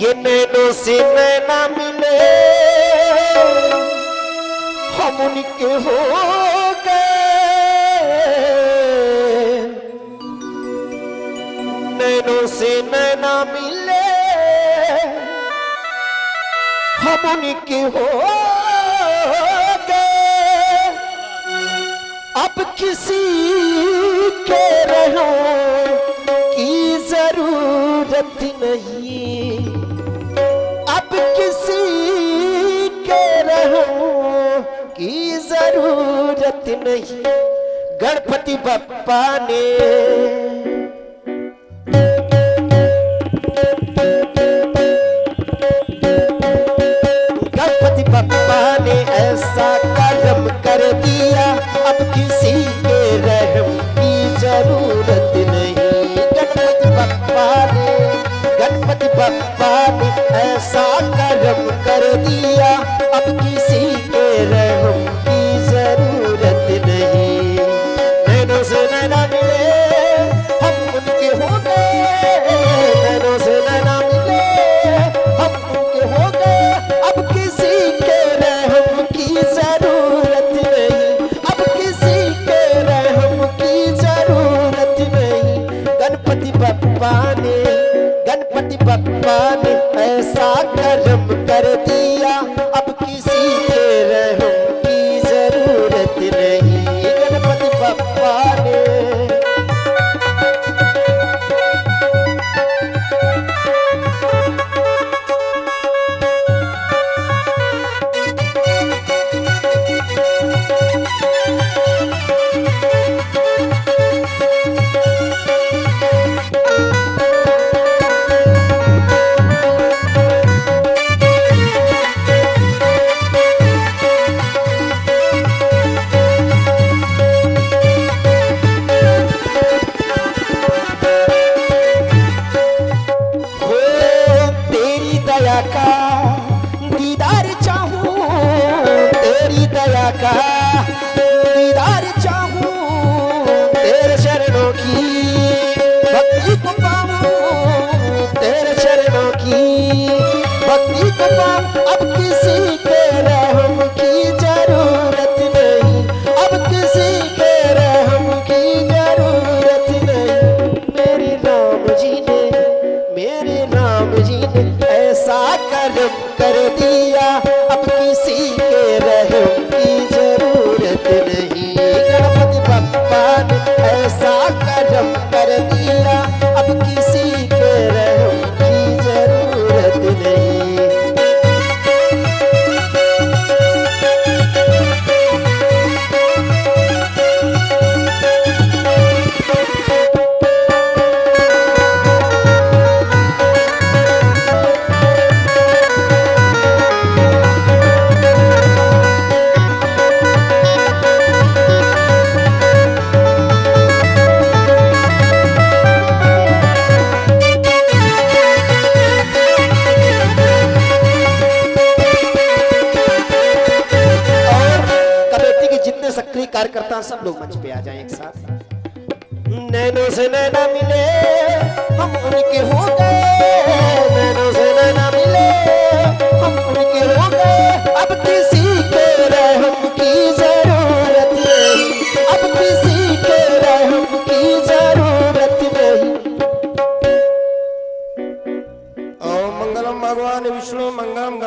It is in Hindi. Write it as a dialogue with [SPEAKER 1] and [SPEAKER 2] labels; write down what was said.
[SPEAKER 1] ये नैनों से नैना मिले हम उनके हो गए, नैनों से नैना मिले हम उनके हो गए। अब किसी के रहो की जरूरत नहीं, अब किसी के रहो की जरूरत नहीं। गणपति बप्पा ने गणपति बप्पा ने ऐसा कर्म कर दिया, अब किसी के रहम की जरूरत नहीं। गणपति बप्पा ने ऐसा कर्म कर दिया, अब किसी के रहम की जरूरत नहीं। नैनों से नैना मिले हम उनके हो गए, नैनों से नैना मिले हम उनके हो गए। अब किसी के रहम की जरूरत नहीं, अब किसी के रहम की जरूरत नहीं। गणपति बप्पा ने ऐसा कर्म कर दिया, अब किसी के रहम की जरूरत नहीं। गणपति बप्पा ने दीदार चाहूं, तेरी दया का दीदार चाहूं, तेरे चरणों की भक्ति को पाऊं, तेरे चरणों की भक्ति को पाऊं। अब किसी के रहम की जरूरत नहीं, अब किसी के रहम की जरूरत नहीं। मेरे राम जी ने ऐसा कर्म कर दिया, अब किसी के रहम की जरूरत नहीं। गणपति बप्पा ने ऐसा कर्म कर दिया, अब किसी के रहम की जरूरत नहीं। सक्रिय कार्यकर्ता सब लोग मंच पे आ जाएं एक साथ। नैनों से नैना मिले हम उनके हो गए, नैनों से नैना मिले हम उनके हो गए। अब किसी के रहम की जरूरत नहीं, अब किसी के रहम की जरूरत नहीं। ओम मंगलम भगवान विष्णु मंगलम